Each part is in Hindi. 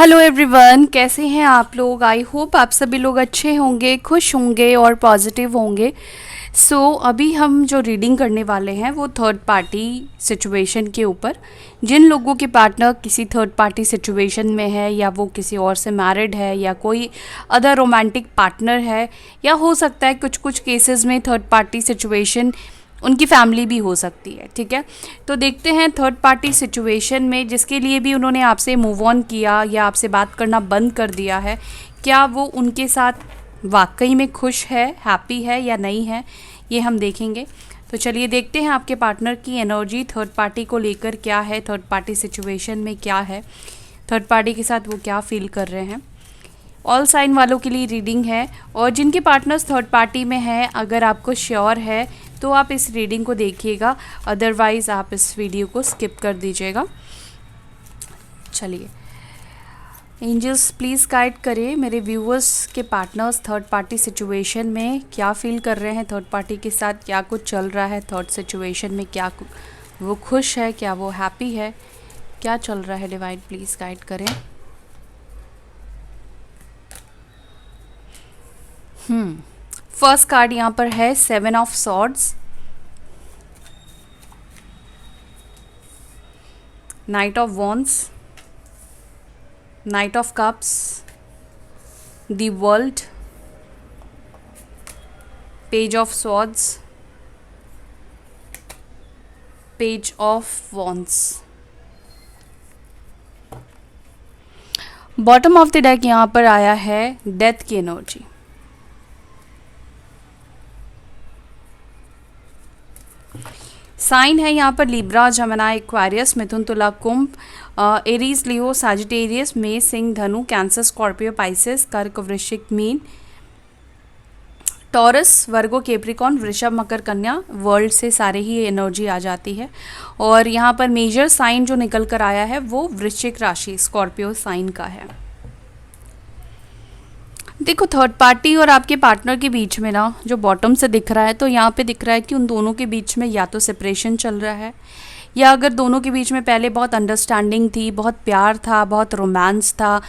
हेलो एवरीवन, कैसे हैं आप लोग। आई होप आप सभी लोग अच्छे होंगे, खुश होंगे और पॉजिटिव होंगे। अभी हम जो रीडिंग करने वाले हैं वो थर्ड पार्टी सिचुएशन के ऊपर। जिन लोगों के पार्टनर किसी थर्ड पार्टी सिचुएशन में है, या वो किसी और से मैरिड है, या कोई अदर रोमांटिक पार्टनर है, या हो सकता है कुछ कुछ केसेस में थर्ड पार्टी सिचुएशन उनकी फैमिली भी हो सकती है। ठीक है, तो देखते हैं थर्ड पार्टी सिचुएशन में जिसके लिए भी उन्होंने आपसे मूव ऑन किया या आपसे बात करना बंद कर दिया है, क्या वो उनके साथ वाकई में खुश है, हैप्पी है या नहीं है, ये हम देखेंगे। तो चलिए देखते हैं आपके पार्टनर की एनर्जी थर्ड पार्टी को लेकर क्या है, थर्ड पार्टी सिचुएशन में क्या है, थर्ड पार्टी के साथ वो क्या फील कर रहे हैं। ऑल साइन वालों के लिए रीडिंग है, और जिनके पार्टनर्स थर्ड पार्टी में हैं, अगर आपको श्योर है तो आप इस रीडिंग को देखिएगा, अदरवाइज़ आप इस वीडियो को स्किप कर दीजिएगा। चलिए, एंजल्स प्लीज़ गाइड करें मेरे व्यूअर्स के पार्टनर्स थर्ड पार्टी सिचुएशन में क्या फील कर रहे हैं, थर्ड पार्टी के साथ क्या कुछ चल रहा है, थर्ड सिचुएशन में क्या वो खुश है, क्या वो हैप्पी है, क्या चल रहा है। डिवाइन प्लीज़ गाइड करें। फर्स्ट कार्ड यहाँ पर है 7 of swords, night of wands, night of cups, the world, page of swords, page of wands. Bottom of the deck यहाँ पर आया है डेथ की एनर्जी। साइन है यहाँ पर लिब्रा, जमनाई, एक्वारियस, मिथुन, तुला, कुंभ, एरीज, लियो, सैजिटेरियस, मेष, सिंह, धनु, कैंसर, स्कॉर्पियो, पाइसेस, कर्क, वृश्चिक, मीन, टॉरस, वर्गो, कैप्रिकॉर्न, वृषभ, मकर, कन्या। वर्ल्ड से सारे ही एनर्जी आ जाती है, और यहाँ पर मेजर साइन जो निकल कर आया है वो वृश्चिक राशि स्कॉर्पियो साइन का है। देखो, थर्ड पार्टी और आपके पार्टनर के बीच में ना जो बॉटम से दिख रहा है, तो यहाँ पे दिख रहा है कि उन दोनों के बीच में या तो सेपरेशन चल रहा है, या अगर दोनों के बीच में पहले बहुत अंडरस्टैंडिंग थी, बहुत प्यार था, बहुत रोमांस था,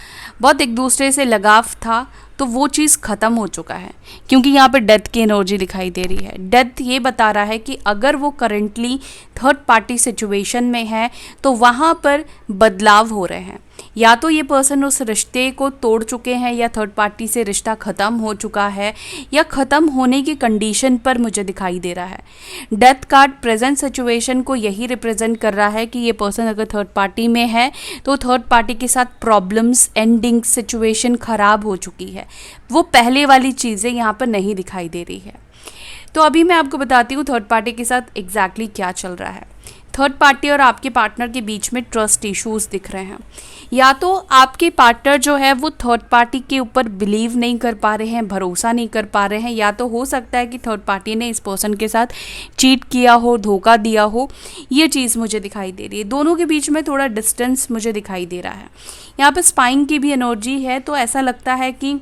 बहुत एक दूसरे से लगाव था, तो वो चीज़ ख़त्म हो चुका है, क्योंकि यहाँ पे डेथ की एनर्जी दिखाई दे रही है। डेथ ये बता रहा है कि अगर वो करंटली थर्ड पार्टी सिचुएशन में है तो वहाँ पर बदलाव हो रहे हैं, या तो ये पर्सन उस रिश्ते को तोड़ चुके हैं, या थर्ड पार्टी से रिश्ता ख़त्म हो चुका है, या ख़त्म होने की कंडीशन पर मुझे दिखाई दे रहा है। डेथ कार्ड प्रेजेंट सिचुएशन को यही रिप्रेजेंट कर रहा है कि ये पर्सन अगर थर्ड पार्टी में है तो थर्ड पार्टी के साथ प्रॉब्लम्स, एंडिंग, सिचुएशन ख़राब हो चुकी है, वो पहले वाली चीज़ें यहाँ पर नहीं दिखाई दे रही है। तो अभी मैं आपको बताती हूँ थर्ड पार्टी के साथ एग्जैक्टली क्या चल रहा है। थर्ड पार्टी और आपके पार्टनर के बीच में ट्रस्ट इश्यूज दिख रहे हैं, या तो आपके पार्टनर जो है वो थर्ड पार्टी के ऊपर बिलीव नहीं कर पा रहे हैं, भरोसा नहीं कर पा रहे हैं, या तो हो सकता है कि थर्ड पार्टी ने इस पर्सन के साथ चीट किया हो, धोखा दिया हो, ये चीज़ मुझे दिखाई दे रही है। दोनों के बीच में थोड़ा डिस्टेंस मुझे दिखाई दे रहा है। यहाँ पर स्पाइन की भी एनर्जी है, तो ऐसा लगता है कि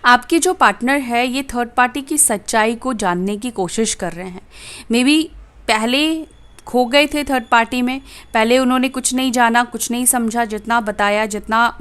आपके जो पार्टनर है ये थर्ड पार्टी की सच्चाई को जानने की कोशिश कर रहे हैं। मे बी पहले खो गए थे थर्ड पार्टी में, पहले उन्होंने कुछ नहीं जाना, कुछ नहीं समझा, जितना बताया, जितना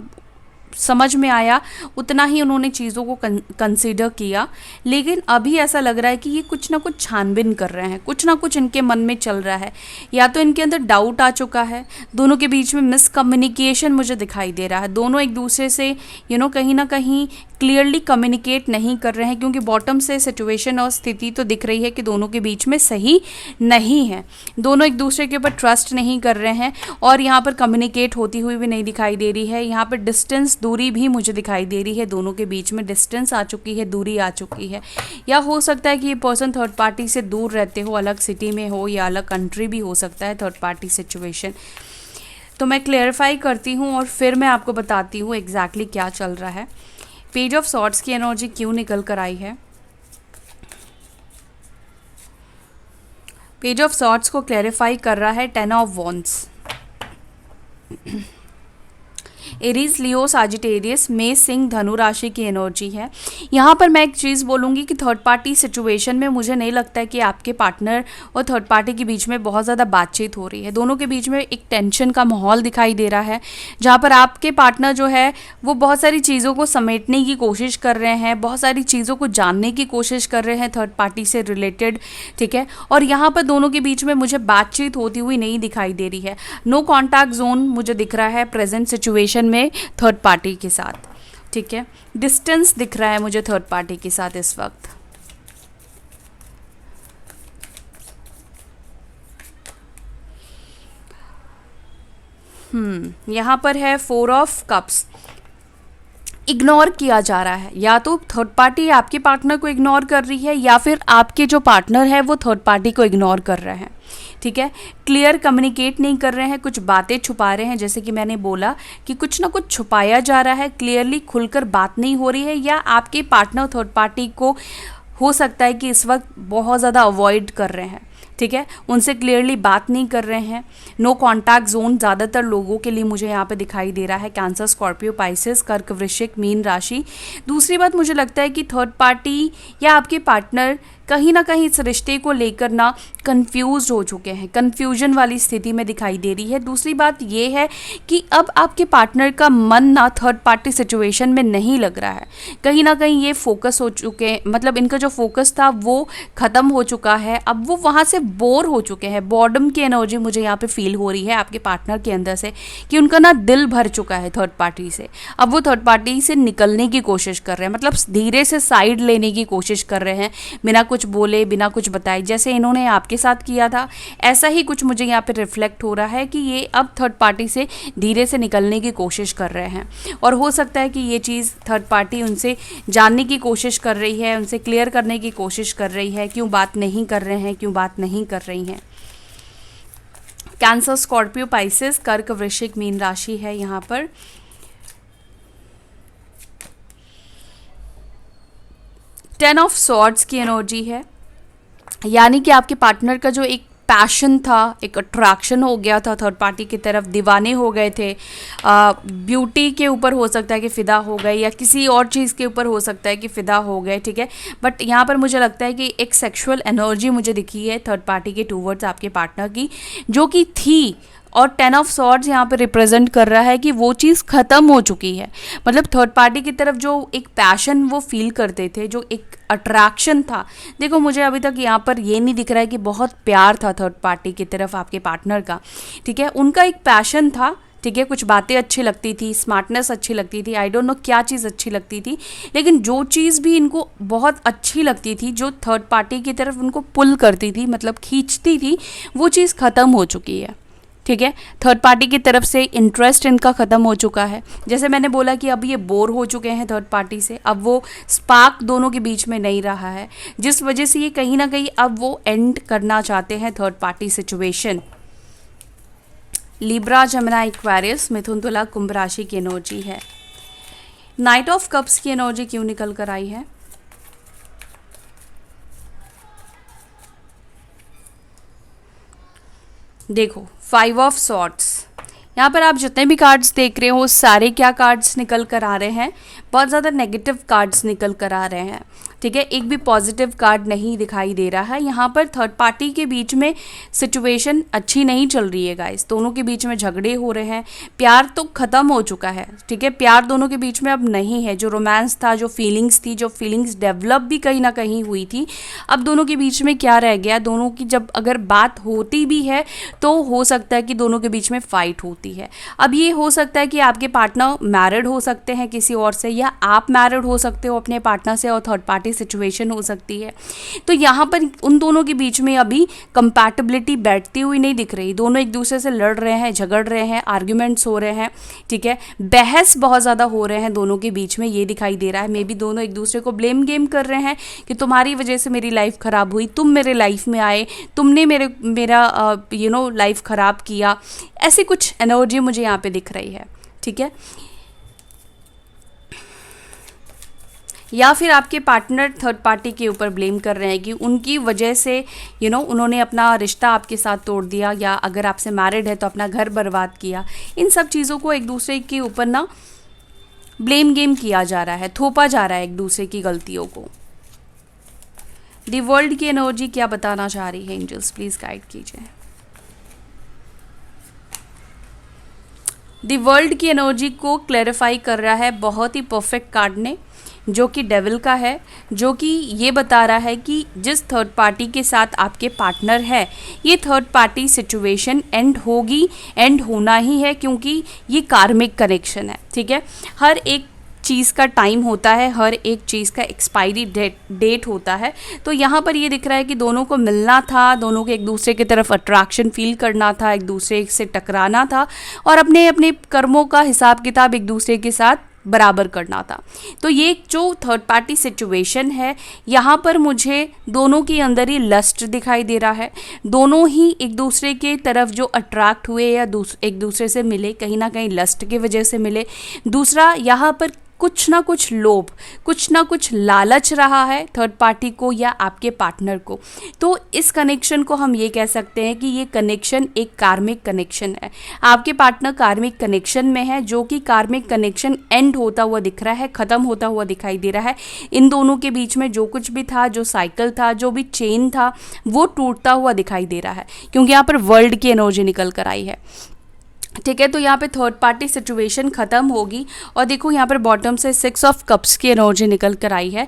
समझ में आया उतना ही उन्होंने चीज़ों को कंसीडर किया, लेकिन अभी ऐसा लग रहा है कि ये कुछ ना कुछ छानबीन कर रहे हैं, कुछ ना कुछ इनके मन में चल रहा है, या तो इनके अंदर डाउट आ चुका है, दोनों के बीच में मिसकम्युनिकेशन मुझे दिखाई दे रहा है, दोनों एक दूसरे से कहीं ना कहीं क्लियरली कम्युनिकेट नहीं कर रहे हैं, क्योंकि बॉटम से सिचुएशन और स्थिति तो दिख रही है कि दोनों के बीच में सही नहीं है, दोनों एक दूसरे के ऊपर ट्रस्ट नहीं कर रहे हैं, और यहाँ पर कम्युनिकेट होती हुई भी नहीं दिखाई दे रही है। यहाँ पर डिस्टेंस, दूरी भी मुझे दिखाई दे रही है, दोनों के बीच में डिस्टेंस आ चुकी है, दूरी आ चुकी है, या हो सकता है कि ये पर्सन थर्ड पार्टी से दूर रहते हो, अलग सिटी में हो, या अलग कंट्री भी हो सकता है थर्ड पार्टी सिचुएशन। तो मैं क्लेरिफाई करती हूँ और फिर मैं आपको बताती हूँ एग्जैक्टली क्या चल रहा है। पेज ऑफ सॉर्ड्स की एनर्जी क्यों निकल कर आई है। पेज ऑफ सॉर्ड्स को क्लैरिफाई कर रहा है 10 of wands. Aries, Leo, Sagittarius, मेष, सिंह, धनु राशि की एनर्जी है। यहाँ पर मैं एक चीज़ बोलूँगी कि थर्ड पार्टी सिचुएशन में मुझे नहीं लगता है कि आपके पार्टनर और थर्ड पार्टी के बीच में बहुत ज़्यादा बातचीत हो रही है। दोनों के बीच में एक टेंशन का माहौल दिखाई दे रहा है, जहाँ पर आपके पार्टनर जो है वो बहुत सारी चीज़ों को समेटने की कोशिश कर रहे हैं, बहुत सारी चीज़ों को जानने की कोशिश कर रहे हैं थर्ड पार्टी से रिलेटेड, ठीक है। और यहाँ पर दोनों के बीच में मुझे बातचीत होती हुई नहीं दिखाई दे रही है। नो कॉन्टैक्ट जोन मुझे दिख रहा है प्रेजेंट सिचुएशन में थर्ड पार्टी के साथ, ठीक है। डिस्टेंस दिख रहा है मुझे थर्ड पार्टी के साथ इस वक्त। यहाँ पर है 4 ऑफ कप्स। इग्नोर किया जा रहा है, या तो थर्ड पार्टी आपके पार्टनर को इग्नोर कर रही है या फिर आपके जो पार्टनर है वो थर्ड पार्टी को इग्नोर कर रहे हैं, ठीक है। क्लियर कम्युनिकेट नहीं कर रहे हैं, कुछ बातें छुपा रहे हैं। जैसे कि मैंने बोला कि कुछ ना कुछ छुपाया जा रहा है, क्लियरली खुलकर बात नहीं हो रही है, या आपके पार्टनर थर्ड पार्टी को हो सकता है कि इस वक्त बहुत ज़्यादा अवॉइड कर रहे हैं, ठीक है, उनसे क्लियरली बात नहीं कर रहे हैं। नो कॉन्टैक्ट जोन ज़्यादातर लोगों के लिए मुझे यहाँ पे दिखाई दे रहा है, कैंसर, स्कॉर्पियो, पाइसेस, कर्क, वृश्चिक, मीन राशि। दूसरी बात मुझे लगता है कि थर्ड पार्टी या आपके पार्टनर कहीं ना कहीं इस रिश्ते को लेकर ना कंफ्यूज हो चुके हैं, कंफ्यूजन वाली स्थिति में दिखाई दे रही है। दूसरी बात ये है कि अब आपके पार्टनर का मन ना थर्ड पार्टी सिचुएशन में नहीं लग रहा है, कहीं ना कहीं ये फोकस हो चुके हैं, मतलब इनका जो फोकस था वो ख़त्म हो चुका है, अब वो वहाँ से बोर हो चुके हैं। बॉर्डम की एनर्जी मुझे यहाँ पे फील हो रही है आपके पार्टनर के अंदर से, कि उनका ना दिल भर चुका है थर्ड पार्टी से। अब वो थर्ड पार्टी से निकलने की कोशिश कर रहे हैं, मतलब धीरे से साइड लेने की कोशिश कर रहे हैं, बिना कुछ बोले, बिना कुछ बताए। जैसे इन्होंने आपके साथ किया था, ऐसा ही कुछ मुझे यहाँ पे रिफ्लेक्ट हो रहा है कि ये अब थर्ड पार्टी से धीरे से निकलने की कोशिश कर रहे हैं। और हो सकता है कि ये चीज़ थर्ड पार्टी उनसे जानने की कोशिश कर रही है, उनसे क्लियर करने की कोशिश कर रही है, क्यों बात नहीं कर रहे हैं, क्यों बात नहीं कर रही हैं। कैंसर, स्कॉर्पियो, पाइसेस, कर्क, वृश्चिक, मीन राशि है यहाँ पर। टेन ऑफ सॉर्ड्स की एनर्जी है, यानी कि आपके पार्टनर का जो एक पैशन था, एक अट्रैक्शन हो गया था थर्ड पार्टी की तरफ, दीवाने हो गए थे। ब्यूटी के ऊपर हो सकता है कि फ़िदा हो गए, या किसी और चीज़ के ऊपर हो सकता है कि फ़िदा हो गए, ठीक है। बट यहाँ पर मुझे लगता है कि एक सेक्सुअल एनर्जी मुझे दिखी है थर्ड पार्टी के टूवर्ड्स आपके पार्टनर की, जो कि थी। और 10 ऑफ सॉर्ड्स यहाँ पे रिप्रेजेंट कर रहा है कि वो चीज़ ख़त्म हो चुकी है। मतलब थर्ड पार्टी की तरफ जो एक पैशन वो फील करते थे, जो एक अट्रैक्शन था, देखो मुझे अभी तक यहाँ पर ये नहीं दिख रहा है कि बहुत प्यार था थर्ड पार्टी की तरफ आपके पार्टनर का, ठीक है। उनका एक पैशन था, ठीक है, कुछ बातें अच्छी लगती थी, स्मार्टनेस अच्छी लगती थी, आई डोंट नो क्या चीज़ अच्छी लगती थी, लेकिन जो चीज़ भी इनको बहुत अच्छी लगती थी, जो थर्ड पार्टी की तरफ उनको पुल करती थी, मतलब खींचती थी, वो चीज़ ख़त्म हो चुकी है, ठीक है। थर्ड पार्टी की तरफ से इंटरेस्ट इनका ख़त्म हो चुका है। जैसे मैंने बोला कि अब ये बोर हो चुके हैं थर्ड पार्टी से, अब वो स्पार्क दोनों के बीच में नहीं रहा है, जिस वजह से ये कहीं ना कहीं अब वो एंड करना चाहते हैं थर्ड पार्टी सिचुएशन। लिब्रा, जमिनी, एक्वेरियस, मिथुन, तुला, कुंभ राशि की एनर्जी है। नाइट ऑफ कप्स की एनर्जी क्यों निकल कर आई है? देखो 5 ऑफ सॉर्ड्स, यहाँ पर आप जितने भी कार्ड्स देख रहे हो सारे क्या कार्ड्स निकल कर आ रहे हैं, बहुत ज़्यादा नेगेटिव कार्ड्स निकल कर आ रहे हैं, ठीक है। एक भी पॉजिटिव कार्ड नहीं दिखाई दे रहा है। यहाँ पर थर्ड पार्टी के बीच में सिचुएशन अच्छी नहीं चल रही है गाइस, दोनों के बीच में झगड़े हो रहे हैं, प्यार तो ख़त्म हो चुका है, ठीक है। प्यार दोनों के बीच में अब नहीं है, जो रोमांस था, जो फीलिंग्स थी, जो फीलिंग्स डेवलप भी कहीं ना कहीं हुई थी, अब दोनों के बीच में क्या रह गया? दोनों की जब अगर बात होती भी है तो हो सकता है कि दोनों के बीच में फाइट होती है। अब ये हो सकता है कि आपके पार्टनर मैरिड हो सकते हैं किसी और से, या आप मैरिड हो सकते हो अपने पार्टनर से, और थर्ड पार्टी सिचुएशन हो सकती है। तो यहाँ पर उन दोनों के बीच में अभी कंपैटिबिलिटी बैठती हुई नहीं दिख रही, दोनों एक दूसरे से लड़ रहे हैं, झगड़ रहे हैं, आर्ग्यूमेंट्स हो रहे हैं, ठीक है, बहस बहुत ज़्यादा हो रहे हैं दोनों के बीच में, ये दिखाई दे रहा है। मे बी दोनों एक दूसरे को ब्लेम गेम कर रहे हैं कि तुम्हारी वजह से मेरी लाइफ ख़राब हुई, तुम मेरे लाइफ में आए, तुमने मेरा लाइफ ख़राब किया, ऐसी कुछ एनर्जी मुझे यहाँ पे दिख रही है, ठीक है। या फिर आपके पार्टनर थर्ड पार्टी के ऊपर ब्लेम कर रहे हैं कि उनकी वजह से उन्होंने अपना रिश्ता आपके साथ तोड़ दिया, या अगर आपसे मैरिड है तो अपना घर बर्बाद किया। इन सब चीज़ों को एक दूसरे के ऊपर ना ब्लेम गेम किया जा रहा है, थोपा जा रहा है एक दूसरे की गलतियों को। दी वर्ल्ड की एनर्जी क्या बताना चाह रही है एंजल्स, प्लीज़ गाइड कीजिए। दी वर्ल्ड की एनर्जी को क्लैरिफाई कर रहा है बहुत ही परफेक्ट कार्ड ने, जो कि डेविल का है, जो कि ये बता रहा है कि जिस थर्ड पार्टी के साथ आपके पार्टनर है, ये थर्ड पार्टी सिचुएशन एंड होगी, एंड होना ही है, क्योंकि ये कार्मिक कनेक्शन है। ठीक है, हर एक चीज़ का टाइम होता है, हर एक चीज़ का एक्सपायरी डेट होता है। तो यहाँ पर ये दिख रहा है कि दोनों को मिलना था, दोनों को एक दूसरे की तरफ अट्रैक्शन फील करना था, एक दूसरे से टकराना था और अपने अपने कर्मों का हिसाब किताब एक दूसरे के साथ बराबर करना था। तो ये जो थर्ड पार्टी सिचुएशन है, यहाँ पर मुझे दोनों के अंदर ही लस्ट दिखाई दे रहा है। दोनों ही एक दूसरे के तरफ जो अट्रैक्ट हुए या एक दूसरे से मिले, कहीं ना कहीं लस्ट की वजह से मिले। दूसरा, यहाँ पर कुछ ना कुछ लोभ, कुछ ना कुछ लालच रहा है थर्ड पार्टी को या आपके पार्टनर को। तो इस कनेक्शन को हम ये कह सकते हैं कि ये कनेक्शन एक कार्मिक कनेक्शन है। आपके पार्टनर कार्मिक कनेक्शन में है, जो कि कार्मिक कनेक्शन एंड होता हुआ दिख रहा है, ख़त्म होता हुआ दिखाई दे रहा है। इन दोनों के बीच में जो कुछ भी था, जो साइकिल था, जो भी चेन था, वो टूटता हुआ दिखाई दे रहा है, क्योंकि यहाँ पर वर्ल्ड की एनर्जी निकल कर आई है। ठीक है, तो यहाँ पे थर्ड पार्टी सिचुएशन ख़त्म होगी। और देखो यहाँ पर बॉटम से 6 ऑफ कप्स की एनर्जी निकल कर आई है।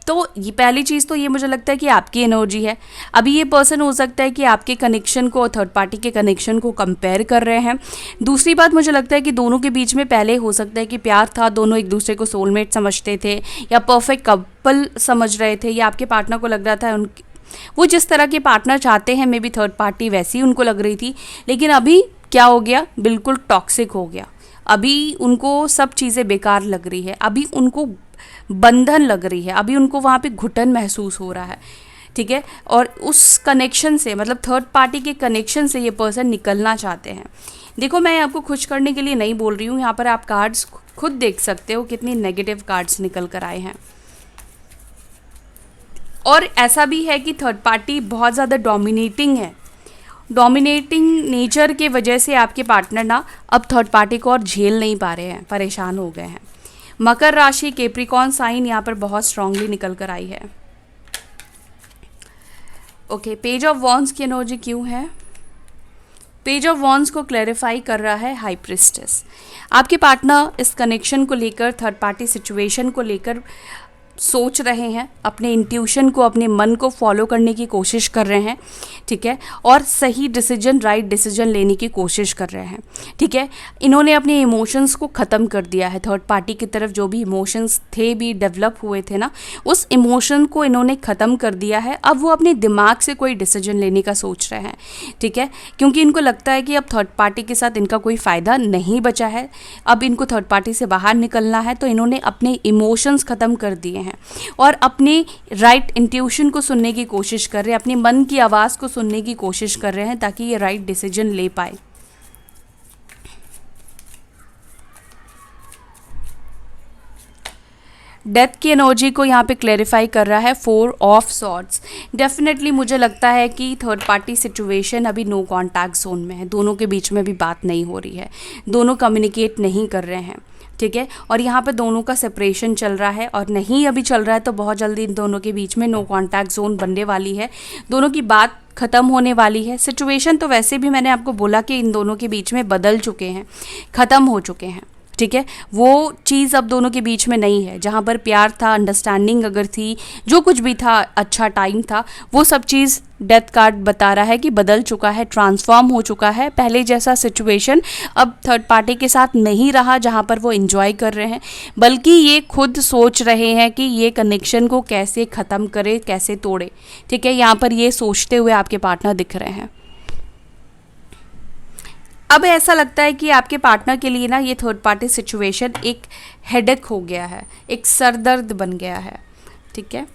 तो ये पहली चीज़ तो ये मुझे लगता है कि आपकी एनर्जी है। अभी ये पर्सन हो सकता है कि आपके कनेक्शन को और थर्ड पार्टी के कनेक्शन को कंपेयर कर रहे हैं। दूसरी बात, मुझे लगता है कि दोनों के बीच में पहले हो सकता है कि प्यार था, दोनों एक दूसरे को सोलमेट समझते थे या परफेक्ट कपल समझ रहे थे, या आपके पार्टनर को लग रहा था वो जिस तरह के पार्टनर चाहते हैं, मे बी थर्ड पार्टी वैसी उनको लग रही थी। लेकिन अभी क्या हो गया, बिल्कुल टॉक्सिक हो गया। अभी उनको सब चीज़ें बेकार लग रही है, अभी उनको बंधन लग रही है, अभी उनको वहाँ पे घुटन महसूस हो रहा है। ठीक है, और उस कनेक्शन से, मतलब थर्ड पार्टी के कनेक्शन से ये पर्सन निकलना चाहते हैं। देखो, मैं आपको खुश करने के लिए नहीं बोल रही हूँ, यहाँ पर आप कार्ड्स खुद देख सकते हो कितनी नेगेटिव कार्ड्स निकल कर आए हैं। और ऐसा भी है कि थर्ड पार्टी बहुत ज़्यादा डोमिनेटिंग है। डोमिनेटिंग नेचर के वजह से आपके पार्टनर ना अब थर्ड पार्टी को और झेल नहीं पा रहे हैं, परेशान हो गए हैं। मकर राशि, कैप्रिकॉर्न साइन यहाँ पर बहुत स्ट्रांगली निकल कर आई है। ओके, पेज ऑफ वॉन्ड्स की एनर्जी क्यों है? पेज ऑफ वॉन्ड्स को क्लैरिफाई कर रहा है हाई प्रिस्टेस। आपके पार्टनर इस कनेक्शन को लेकर, थर्ड पार्टी सिचुएशन को लेकर सोच रहे हैं, अपने इंट्यूशन को, अपने मन को फॉलो करने की कोशिश कर रहे हैं। ठीक है, और सही डिसीजन, राइट डिसीजन लेने की कोशिश कर रहे हैं। ठीक है, इन्होंने अपने इमोशंस को ख़त्म कर दिया है। थर्ड पार्टी की तरफ जो भी इमोशंस थे, भी डेवलप हुए थे ना, उस इमोशन को इन्होंने ख़त्म कर दिया है। अब वो अपने दिमाग से कोई डिसीजन लेने का सोच रहे हैं। ठीक है, क्योंकि इनको लगता है कि अब थर्ड पार्टी के साथ इनका कोई फ़ायदा नहीं बचा है, अब इनको थर्ड पार्टी से बाहर निकलना है। तो इन्होंने अपने इमोशंस ख़त्म कर दिए हैं और अपने राइट इंट्यूशन को सुनने की कोशिश कर रहे हैं, अपने मन की आवाज़ को सुनने की कोशिश कर रहे हैं, ताकि ये राइट डिसीजन ले पाए। डेथ की एनर्जी को यहाँ पे क्लैरिफाई कर रहा है 4 ऑफ सॉर्ड्स। डेफिनेटली मुझे लगता है कि थर्ड पार्टी सिचुएशन अभी नो कॉन्टैक्ट जोन में है, दोनों के बीच में भी बात नहीं हो रही है, दोनों कम्युनिकेट नहीं कर रहे हैं। ठीक है, और यहाँ पे दोनों का सेपरेशन चल रहा है, और नहीं अभी चल रहा है तो बहुत जल्दी इन दोनों के बीच में नो कॉन्टैक्ट जोन बनने वाली है, दोनों की बात ख़त्म होने वाली है। सिचुएशन तो वैसे भी मैंने आपको बोला कि इन दोनों के बीच में बदल चुके हैं, ख़त्म हो चुके हैं। ठीक है, वो चीज़ अब दोनों के बीच में नहीं है। जहाँ पर प्यार था, अंडरस्टैंडिंग अगर थी, जो कुछ भी था, अच्छा टाइम था, वो सब चीज़ डेथ कार्ड बता रहा है कि बदल चुका है, ट्रांसफॉर्म हो चुका है। पहले जैसा सिचुएशन अब थर्ड पार्टी के साथ नहीं रहा, जहाँ पर वो एंजॉय कर रहे हैं, बल्कि ये खुद सोच रहे हैं कि ये कनेक्शन को कैसे ख़त्म करे, कैसे तोड़े। ठीक है, यहाँ पर ये सोचते हुए आपके पार्टनर दिख रहे हैं। अब ऐसा लगता है कि आपके पार्टनर के लिए ना ये थर्ड पार्टी सिचुएशन एक हेडेक हो गया है, एक सरदर्द बन गया है। ठीक है,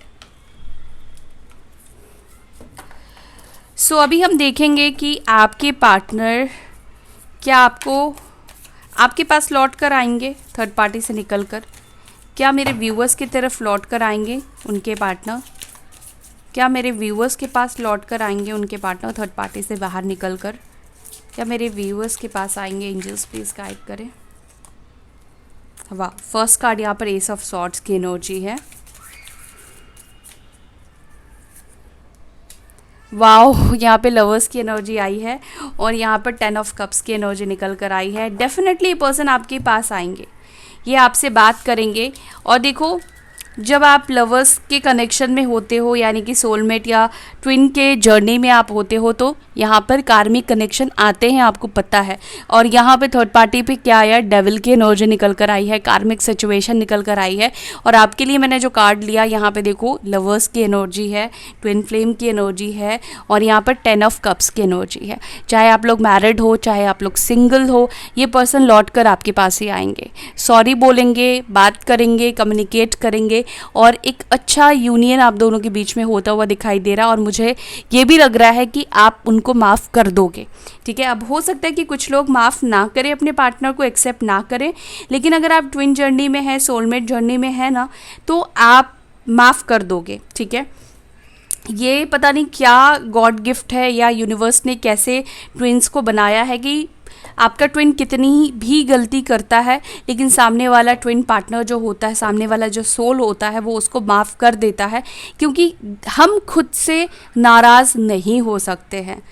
सो अभी हम देखेंगे कि आपके पार्टनर क्या आपके पास लौट कर आएंगे थर्ड पार्टी से निकल कर, क्या मेरे व्यूअर्स की तरफ लौट कर आएंगे उनके पार्टनर? क्या मेरे व्यूअर्स के पास लौट कर आएंगे उनके पार्टनर थर्ड पार्टी से बाहर निकल कर? क्या मेरे व्यूअर्स के पास आएंगे? एंजल्स प्लीज़ गाइड करें। वाह, फर्स्ट कार्ड यहाँ पर एस ऑफ सॉर्ड्स की एनर्जी है। वाओ, यहाँ पे लवर्स की एनर्जी आई है और यहाँ पर 10 ऑफ कप्स की एनर्जी निकल कर आई है। डेफिनेटली ये पर्सन आपके पास आएंगे, ये आपसे बात करेंगे। और देखो, जब आप लवर्स के कनेक्शन में होते हो, यानी कि सोलमेट या ट्विन के जर्नी में आप होते हो, तो यहाँ पर कार्मिक कनेक्शन आते हैं, आपको पता है। और यहाँ पे थर्ड पार्टी पे क्या आया? डेविल की एनर्जी निकल कर आई है, कार्मिक सिचुएशन निकल कर आई है। और आपके लिए मैंने जो कार्ड लिया, यहाँ पे देखो लवर्स की एनर्जी है, ट्विन फ्लेम की एनर्जी है और यहाँ पर 10 ऑफ कप्स की एनर्जी है। चाहे आप लोग मैरिड हो, चाहे आप लोग सिंगल हो, ये पर्सन लौट कर आपके पास ही आएंगे, सॉरी बोलेंगे, बात करेंगे, कम्युनिकेट करेंगे और एक अच्छा यूनियन आप दोनों के बीच में होता हुआ दिखाई दे रहा है। और मुझे ये भी लग रहा है कि आप उनको माफ़ कर दोगे, ठीक है। अब हो सकता है कि कुछ लोग माफ़ ना करें, अपने पार्टनर को एक्सेप्ट ना करें, लेकिन अगर आप ट्विन जर्नी में है, सोलमेट जर्नी में है ना, तो आप माफ़ कर दोगे, ठीक है। ये पता नहीं क्या गॉड गिफ्ट है या यूनिवर्स ने कैसे ट्विन्स को बनाया है कि आपका ट्विन कितनी भी गलती करता है, लेकिन सामने वाला ट्विन पार्टनर जो होता है, सामने वाला जो सोल होता है, वो उसको माफ़ कर देता है, क्योंकि हम खुद से नाराज़ नहीं हो सकते हैं,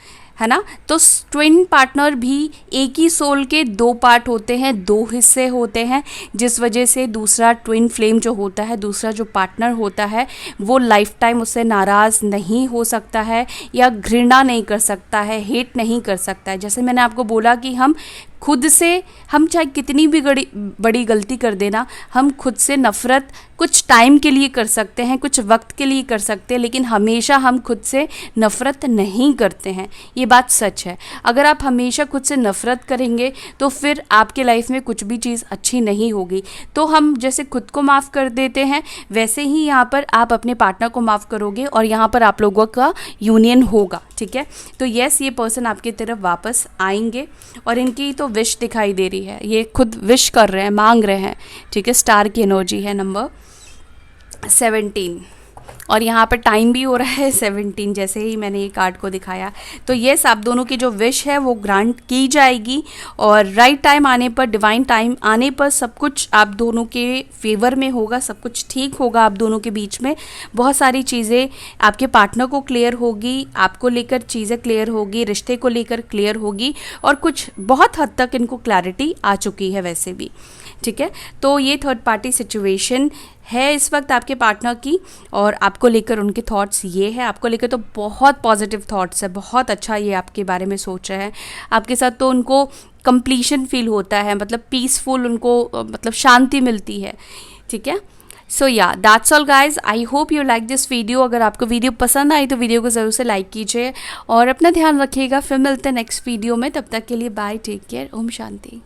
है ना। तो ट्विन पार्टनर भी एक ही सोल के दो पार्ट होते हैं, दो हिस्से होते हैं, जिस वजह से दूसरा ट्विन फ्लेम जो होता है, दूसरा जो पार्टनर होता है, वो लाइफ टाइम उससे नाराज़ नहीं हो सकता है या घृणा नहीं कर सकता है, हेट नहीं कर सकता है। जैसे मैंने आपको बोला कि हम खुद से, हम चाहे कितनी भी बड़ी गलती कर देना, हम खुद से नफ़रत कुछ टाइम के लिए कर सकते हैं, कुछ वक्त के लिए कर सकते हैं, लेकिन हमेशा हम खुद से नफ़रत नहीं करते हैं। ये बात सच है। अगर आप हमेशा खुद से नफ़रत करेंगे तो फिर आपके लाइफ में कुछ भी चीज़ अच्छी नहीं होगी। तो हम जैसे खुद को माफ़ कर देते हैं, वैसे ही यहाँ पर आप अपने पार्टनर को माफ़ करोगे और यहाँ पर आप लोगों का यूनियन होगा, ठीक है। तो यस, ये पर्सन आपकी तरफ वापस आएंगे और इनकी तो विश दिखाई दे रही है, ये खुद विश कर रहे हैं, मांग रहे हैं, ठीक है। स्टार की एनर्जी है नंबर 17 और यहाँ पर टाइम भी हो रहा है 17, जैसे ही मैंने ये कार्ड को दिखाया। तो येस, आप दोनों की जो विश है वो ग्रांट की जाएगी और राइट टाइम आने पर, डिवाइन टाइम आने पर सब कुछ आप दोनों के फेवर में होगा, सब कुछ ठीक होगा। आप दोनों के बीच में बहुत सारी चीज़ें आपके पार्टनर को क्लियर होगी, आपको लेकर चीज़ें क्लियर होगी, रिश्ते को लेकर क्लियर होगी और कुछ बहुत हद तक इनको क्लैरिटी आ चुकी है वैसे भी, ठीक है। तो ये थर्ड पार्टी सिचुएशन है इस वक्त आपके पार्टनर की और आपको लेकर उनके थॉट्स ये है। आपको लेकर तो बहुत पॉजिटिव थॉट्स है, बहुत अच्छा ये आपके बारे में सोच रहे हैं। आपके साथ तो उनको कंप्लीशन फील होता है, मतलब पीसफुल, उनको मतलब शांति मिलती है, ठीक है। सो या that's all guys, I hope you like this video. अगर आपको वीडियो पसंद आई तो वीडियो को ज़रूर से लाइक कीजिए और अपना ध्यान रखिएगा। फिर मिलते हैं नेक्स्ट वीडियो में, तब तक के लिए bye, take care, Om Shanti.